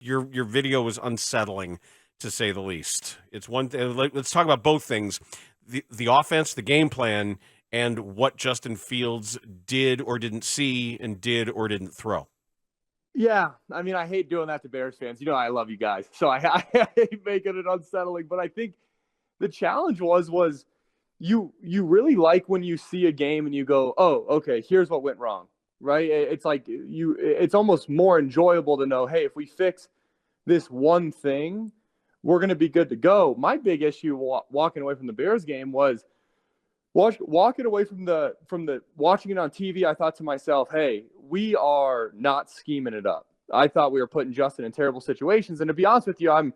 your video was unsettling, to say the least. It's one. Let's talk about both things: the offense, the game plan, and what Justin Fields did or didn't see, and did or didn't throw. Yeah, I mean, I hate doing that to Bears fans. You know, I love you guys, so I hate making it unsettling. But I think the challenge was you really like when you see a game and you go, oh, okay, here's what went wrong, right? It's like it's almost more enjoyable to know, hey, if we fix this one thing, we're going to be good to go. My big issue walking away from the Bears game was walking away from the watching it on TV. I thought to myself, hey, we are not scheming it up. I thought we were putting Justin in terrible situations. And to be honest with you, I'm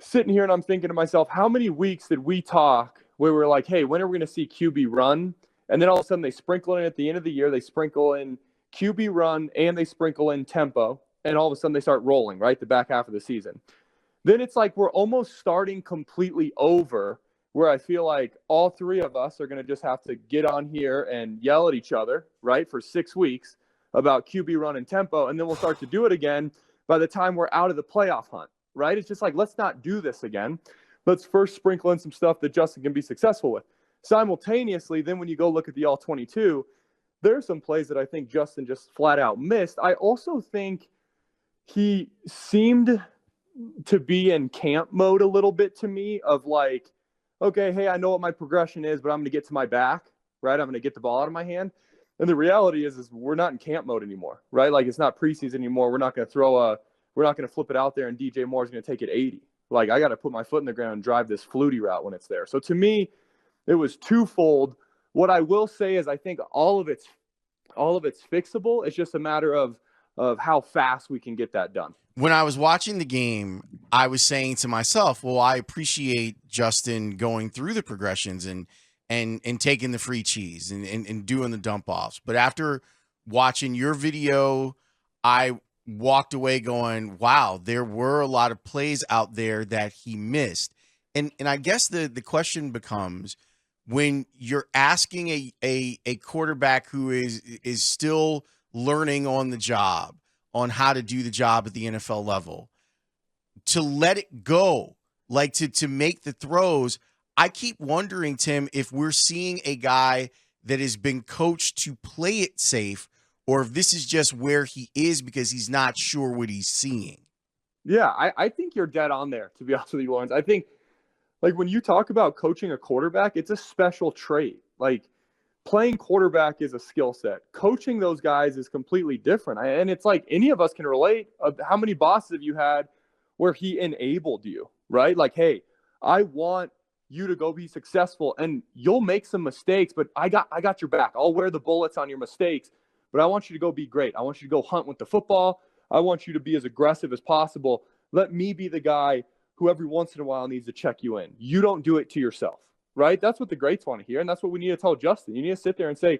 sitting here and I'm thinking to myself, how many weeks did we talk where we're like, hey, when are we going to see QB run? And then all of a sudden they sprinkle in at the end of the year, they sprinkle in QB run and they sprinkle in tempo. And all of a sudden they start rolling, right? The back half of the season. Then it's like we're almost starting completely over, where I feel like all three of us are going to just have to get on here and yell at each other, right, for 6 weeks about QB run and tempo. And then we'll start to do it again by the time we're out of the playoff hunt, right? It's just like, let's not do this again. Let's first sprinkle in some stuff that Justin can be successful with. Simultaneously, then when you go look at the all-22, there's some plays that I think Justin just flat out missed. I also think he seemed to be in camp mode a little bit to me of like, okay, hey, I know what my progression is, but I'm going to get to my back, right? I'm going to get the ball out of my hand. And the reality is we're not in camp mode anymore, right? Like it's not preseason anymore. We're not going to we're not going to flip it out there and DJ Moore is going to take it 80. Like I got to put my foot in the ground and drive this flutie route when it's there. So to me, it was twofold. What I will say is I think all of it's fixable. It's just a matter of how fast we can get that done. When I was watching the game, I was saying to myself, well, I appreciate Justin going through the progressions and taking the free cheese and doing the dump offs. But after watching your video, I walked away going, wow, there were a lot of plays out there that he missed. And I guess the question becomes, when you're asking a quarterback who is still learning on the job, on how to do the job at the NFL level, to let it go, like to make the throws. I keep wondering, Tim, if we're seeing a guy that has been coached to play it safe, or if this is just where he is because he's not sure what he's seeing. Yeah, I think you're dead on there, to be honest with you, Lawrence. I think, like, when you talk about coaching a quarterback, it's a special trait. Like, playing quarterback is a skill set. Coaching those guys is completely different. And it's like any of us can relate. How many bosses have you had where he enabled you, right? Like, hey, I want you to go be successful, and you'll make some mistakes, but I got your back. I'll wear the bullets on your mistakes, but I want you to go be great. I want you to go hunt with the football. I want you to be as aggressive as possible. Let me be the guy who every once in a while needs to check you in. You don't do it to yourself. Right? That's what the greats want to hear, and that's what we need to tell Justin. You need to sit there and say,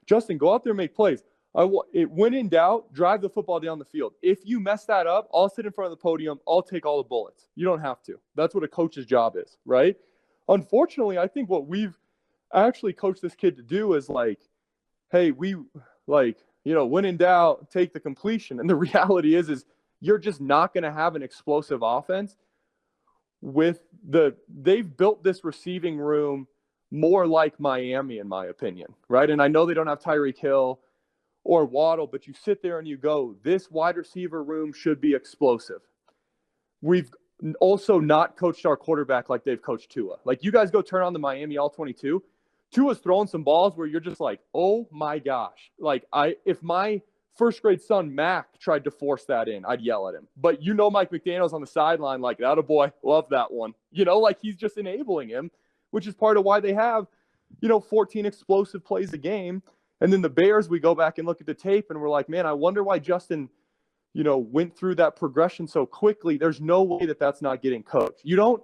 Justin, go out there and make plays. When in doubt, drive the football down the field. If you mess that up, I'll sit in front of the podium. I'll take all the bullets. You don't have to. That's what a coach's job is, right? Unfortunately, I think what we've actually coached this kid to do is like, hey, when in doubt, take the completion. And the reality is you're just not going to have an explosive offense they've built this receiving room more like Miami, in my opinion, right? And I know they don't have Tyreek Hill or Waddle, but you sit there and you go, this wide receiver room should be explosive. We've also not coached our quarterback like they've coached Tua. Like, you guys go turn on the Miami All-22. Tua's throwing some balls where you're just like, oh my gosh. Like, if my first grade son, Mac, tried to force that in, I'd yell at him. But Mike McDaniel's on the sideline like, atta boy, love that one. Like he's just enabling him, which is part of why they have, 14 explosive plays a game. And then the Bears, we go back and look at the tape and we're like, man, I wonder why Justin, went through that progression so quickly. There's no way that's not getting coached. You don't,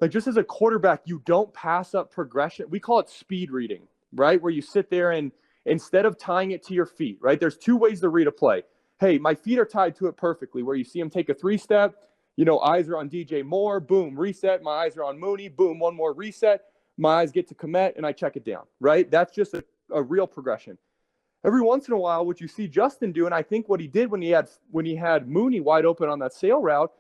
like, just as a quarterback, you don't pass up progression. We call it speed reading, right? Where you sit there and instead of tying it to your feet, right? There's two ways to read a play. Hey, my feet are tied to it perfectly, where you see him take a 3-step, eyes are on DJ Moore, boom, reset. My eyes are on Mooney, boom, one more reset. My eyes get to Komet, and I check it down, right? That's just a real progression. every once in a while, what you see Justin do, and I think what he did when he had Mooney wide open on that sail route,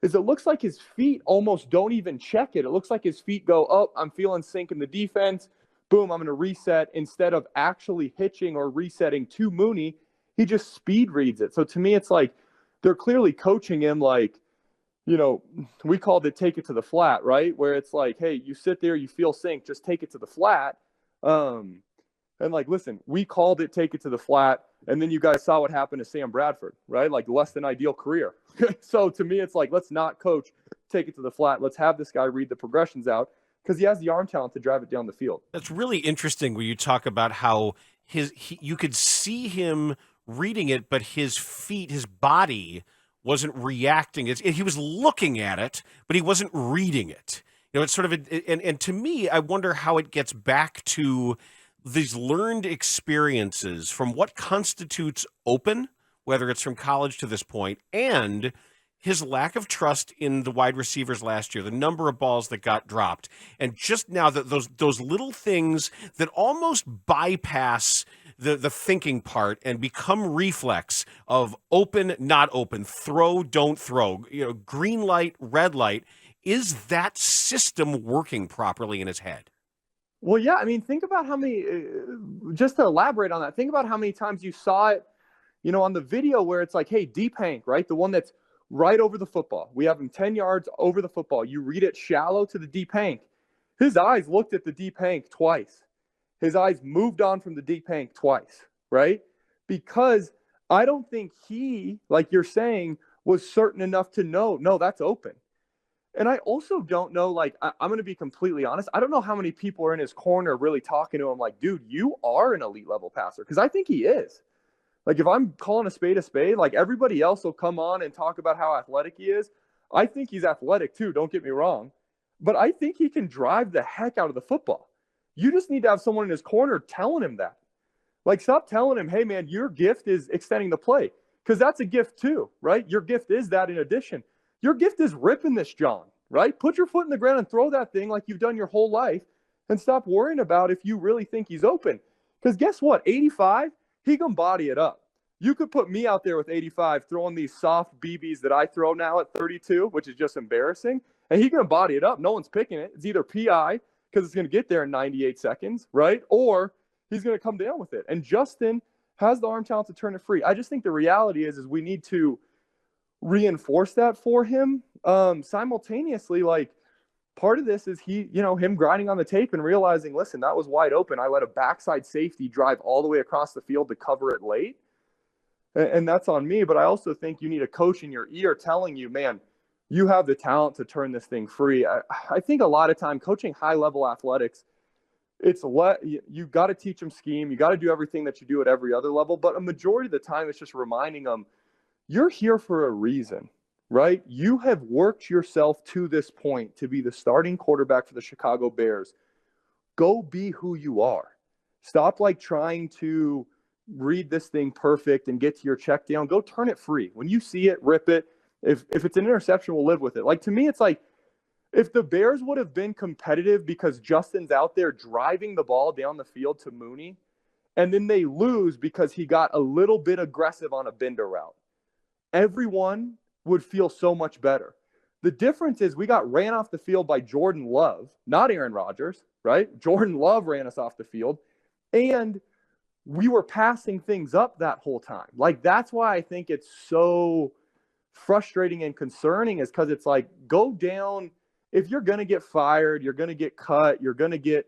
is it looks like his feet almost don't even check it. It looks like his feet go, oh, I'm feeling sink in the defense. Boom, I'm going to reset. Instead of actually hitching or resetting to Mooney, he just speed reads it. So to me, it's like they're clearly coaching him like, we called it take it to the flat, right? Where it's like, hey, you sit there, you feel sink, just take it to the flat. And like, listen, we called it take it to the flat. And then you guys saw what happened to Sam Bradford, right? Like less than ideal career. So to me, it's like, let's not coach take it to the flat. Let's have this guy read the progressions out because he has the arm talent to drive it down the field. That's really interesting when you talk about how you could see him reading it, but his feet, his body wasn't reacting. He was looking at it, but he wasn't reading it. It's sort of, and to me, I wonder how it gets back to these learned experiences from what constitutes open, whether it's from college to this point, and his lack of trust in the wide receivers last year, the number of balls that got dropped, and just now that those little things that almost bypass the thinking part and become reflex of open, not open, throw, don't throw, green light, red light. Is that system working properly in his head? Well, yeah. I mean, think about how many, just to elaborate on that, think about how many times you saw it, on the video where it's like, hey, deep Hank, right? The one that's right over the football. We have him 10 yards over the football. You read it shallow to the deep Hank. His eyes looked at the deep Hank twice. His eyes moved on from the deep Hank twice, right? Because I don't think he, like you're saying, was certain enough to know, no, that's open. And I also don't know, like, I'm going to be completely honest. I don't know how many people are in his corner really talking to him like, dude, you are an elite level passer. Because I think he is. Like, if I'm calling a spade, like, everybody else will come on and talk about how athletic he is. I think he's athletic too, don't get me wrong. But I think he can drive the heck out of the football. You just need to have someone in his corner telling him that. Like, stop telling him, hey, man, your gift is extending the play. Because that's a gift too, right? Your gift is that in addition. Your gift is ripping this John, right? Put your foot in the ground and throw that thing like you've done your whole life and stop worrying about if you really think he's open. Because guess what? 85, he can body it up. You could put me out there with 85 throwing these soft BBs that I throw now at 32, which is just embarrassing, and he can body it up. No one's picking it. It's either PI because it's going to get there in 98 seconds, right? Or he's going to come down with it. And Justin has the arm talent to turn it free. I just think the reality is we need to reinforce that for him. Simultaneously, like, part of this is him grinding on the tape and realizing, listen, that was wide open. I let a backside safety drive all the way across the field to cover it late. And that's on me. But I also think you need a coach in your ear telling you, man, you have the talent to turn this thing free. I think a lot of time coaching high-level athletics, you got to teach them scheme. You got to do everything that you do at every other level. But a majority of the time, it's just reminding them, you're here for a reason, right? You have worked yourself to this point to be the starting quarterback for the Chicago Bears. Go be who you are. Stop trying to read this thing perfect and get to your check down. Go turn it free. When you see it, rip it. If it's an interception, we'll live with it. Like, to me, it's like if the Bears would have been competitive because Justin's out there driving the ball down the field to Mooney, and then they lose because he got a little bit aggressive on a bender route, everyone would feel so much better. The difference is we got ran off the field by Jordan Love, not Aaron Rodgers, right? Jordan Love ran us off the field, and we were passing things up that whole time. Like, that's why I think it's so frustrating and concerning, is because it's like, go down. If you're going to get fired, you're going to get cut, you're going to get,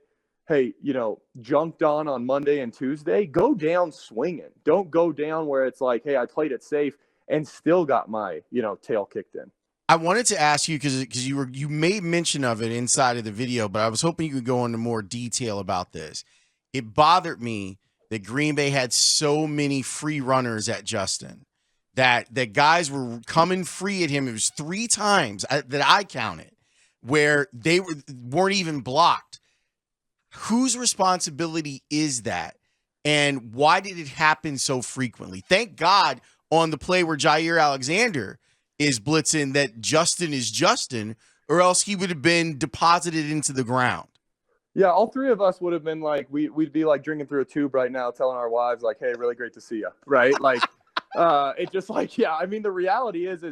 junked on Monday and Tuesday, go down swinging. Don't go down where it's like, hey, I played it safe and still got my, tail kicked in. I wanted to ask you because you made mention of it inside of the video, but I was hoping you could go into more detail about this. It bothered me that Green Bay had so many free runners at Justin, that guys were coming free at him. It was 3 times that I counted where they weren't even blocked. Whose responsibility is that? And why did it happen so frequently? Thank God on the play where Jair Alexander is blitzing that Justin is Justin, or else he would have been deposited into the ground. Yeah, all three of us would have been like, we'd be like drinking through a tube right now, telling our wives like, "Hey, really great to see you." Right? Like, it just like, yeah. I mean, the reality is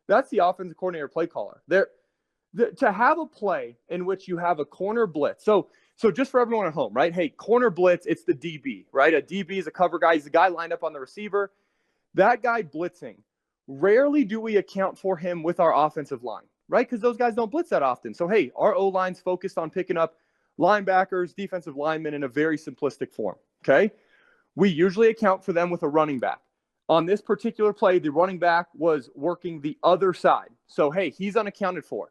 that's the offensive coordinator play caller. To have a play in which you have a corner blitz. So just for everyone at home, right? Hey, corner blitz, it's the DB, right? A DB is a cover guy. He's the guy lined up on the receiver. That guy blitzing. Rarely do we account for him with our offensive line, right? Because those guys don't blitz that often. So, hey, our O-line's focused on picking up linebackers, defensive linemen in a very simplistic form, okay? We usually account for them with a running back. On this particular play, the running back was working the other side. So, hey, he's unaccounted for.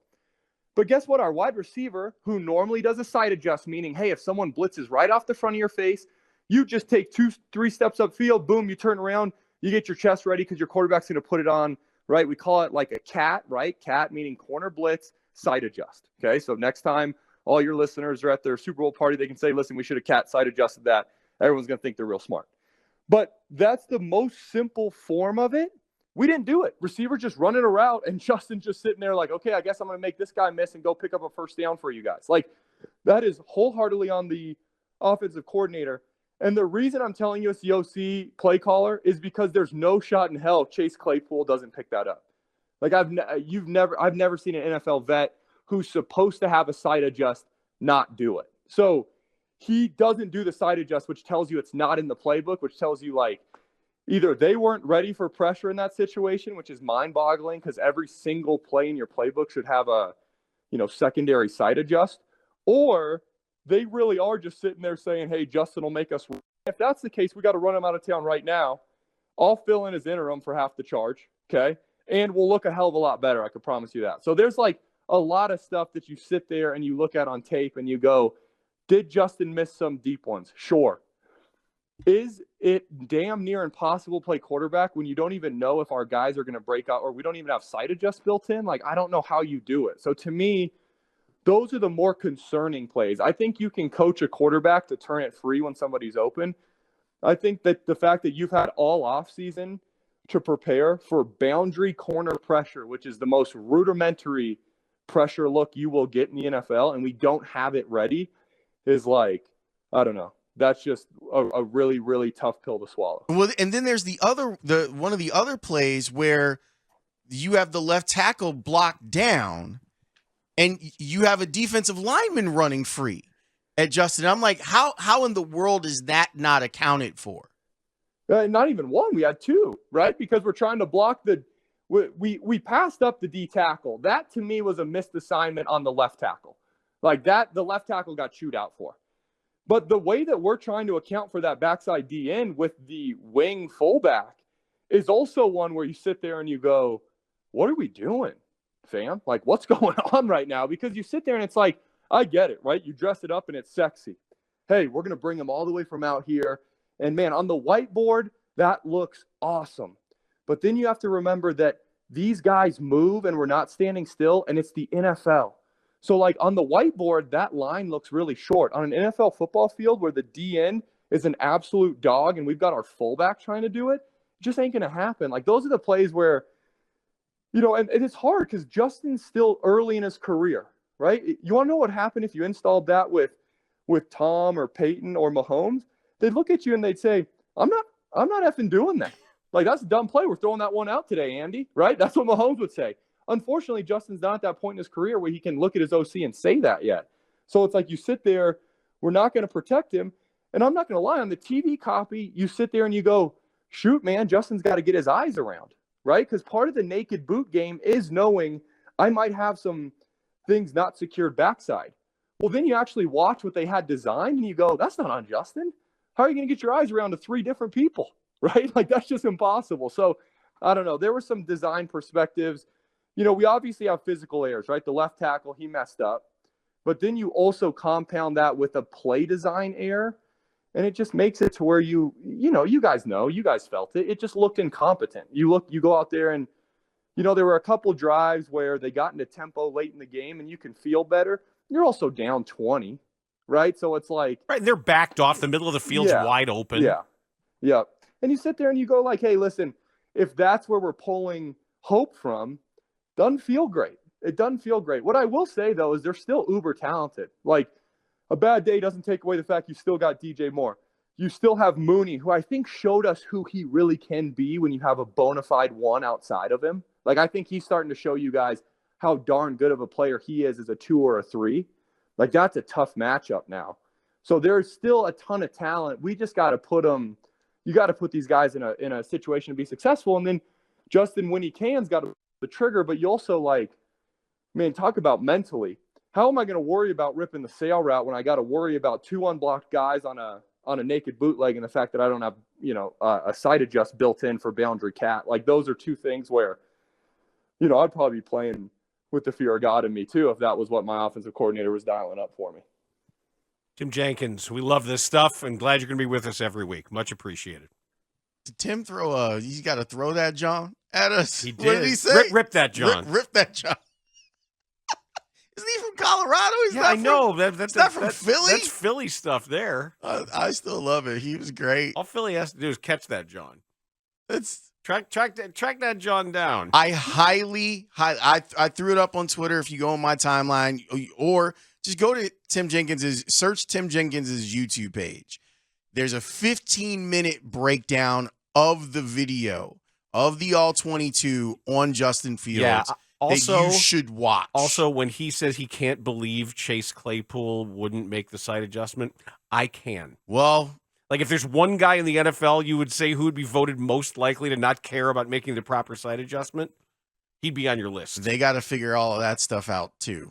But guess what? Our wide receiver, who normally does a side adjust, meaning, hey, if someone blitzes right off the front of your face, you just take 2-3 steps upfield, boom, you turn around, you get your chest ready because your quarterback's going to put it on, right? We call it like a cat, right? Cat meaning corner blitz, side adjust, okay? So next time all your listeners are at their Super Bowl party, they can say, listen, we should have cat side adjusted that. Everyone's going to think they're real smart. But that's the most simple form of it. We didn't do it. Receiver just running a route and Justin just sitting there like, okay, I guess I'm going to make this guy miss and go pick up a first down for you guys. Like, that is wholeheartedly on the offensive coordinator. And the reason I'm telling you it's the OC play caller is because there's no shot in hell Chase Claypool doesn't pick that up. Like, I've never seen an NFL vet who's supposed to have a side adjust not do it. So he doesn't do the side adjust, which tells you it's not in the playbook, which tells you like either they weren't ready for pressure in that situation, which is mind-boggling because every single play in your playbook should have a, secondary side adjust, or they really are just sitting there saying, hey, Justin will make us run. If that's the case, we got to run him out of town right now. I'll fill in as interim for half the charge, okay? And we'll look a hell of a lot better, I can promise you that. So there's like a lot of stuff that you sit there and you look at on tape and you go, did Justin miss some deep ones? Sure. Is it damn near impossible to play quarterback when you don't even know if our guys are going to break out or we don't even have side adjust built in? Like, I don't know how you do it. So to me, those are the more concerning plays. I think you can coach a quarterback to turn it free when somebody's open. I think that the fact that you've had all offseason to prepare for boundary corner pressure, which is the most rudimentary pressure look you will get in the NFL, and we don't have it ready, is like, I don't know. That's just a really, really tough pill to swallow. Well, and then there's one of the other plays where you have the left tackle blocked down and you have a defensive lineman running free at Justin. I'm like, how in the world is that not accounted for? Not even one. We had two, right? Because we're trying to block we passed up the D tackle. That to me was a missed assignment on the left tackle. Like that, the left tackle got chewed out for. But the way that we're trying to account for that backside DN with the wing fullback is also one where you sit there and you go, what are we doing, fam? Like, what's going on right now? Because you sit there and it's like, I get it, right? You dress it up and it's sexy. Hey, we're going to bring them all the way from out here. And, man, on the whiteboard, that looks awesome. But then you have to remember that these guys move and we're not standing still, and it's the NFL. So, like, on the whiteboard, that line looks really short. On an NFL football field where the DN is an absolute dog and we've got our fullback trying to do it, it just ain't going to happen. Like, those are the plays where, and it's hard because Justin's still early in his career, right? You want to know what happened if you installed that with Tom or Peyton or Mahomes? They'd look at you and they'd say, I'm not effing doing that. Like, that's a dumb play. We're throwing that one out today, Andy, right? That's what Mahomes would say. Unfortunately, Justin's not at that point in his career where he can look at his OC and say that yet. So it's like you sit there, we're not going to protect him. And I'm not going to lie, on the TV copy, you sit there and you go, shoot, man, Justin's got to get his eyes around, right? Because part of the naked boot game is knowing I might have some things not secured backside. Well, then you actually watch what they had designed and you go, that's not on Justin. How are you going to get your eyes around to three different people, right? Like, that's just impossible. So I don't know. There were some design perspectives. We obviously have physical errors, right? The left tackle, he messed up. But then you also compound that with a play design error. And it just makes it to where you guys felt it. It just looked incompetent. You go out there and, there were a couple drives where they got into tempo late in the game and you can feel better. You're also down 20, right? So it's like. Right, they're backed off. The middle of the field's wide open. Yeah. And you sit there and you go like, hey, listen, if that's where we're pulling hope from, doesn't feel great. It doesn't feel great. What I will say, though, is they're still uber talented. Like, a bad day doesn't take away the fact you still got DJ Moore. You still have Mooney, who I think showed us who he really can be when you have a bona fide one outside of him. Like, I think he's starting to show you guys how darn good of a player he is as a 2 or a 3. Like, that's a tough matchup now. So there's still a ton of talent. We just got to put them – you got to put these guys in a situation to be successful. And then Justin, when he can's got the trigger, but you also, like, man, talk about mentally. How am I going to worry about ripping the sail route when I got to worry about 2 unblocked guys on a naked bootleg and the fact that I don't have, a side adjust built in for boundary cat? Like, those are 2 things where, I'd probably be playing with the fear of God in me too if that was what my offensive coordinator was dialing up for me. Tim Jenkins, we love this stuff and glad you're going to be with us every week. Much appreciated. Did Tim throw he's got to throw that John at us? He did. What did he say? Rip that John. Rip that John. Isn't he from Colorado? I know. That's not from Philly? That's Philly stuff there. I still love it. He was great. All Philly has to do is catch that John. It's track that John down. I threw it up on Twitter. If you go on my timeline, or just go to search Tim Jenkins's YouTube page. There's a 15-minute breakdown of the video of the All-22 on Justin Fields. Yeah. Also, that you should watch. Also, when he says he can't believe Chase Claypool wouldn't make the side adjustment, I can. Well, like, if there's one guy in the NFL you would say who would be voted most likely to not care about making the proper side adjustment, he'd be on your list. They got to figure all of that stuff out too.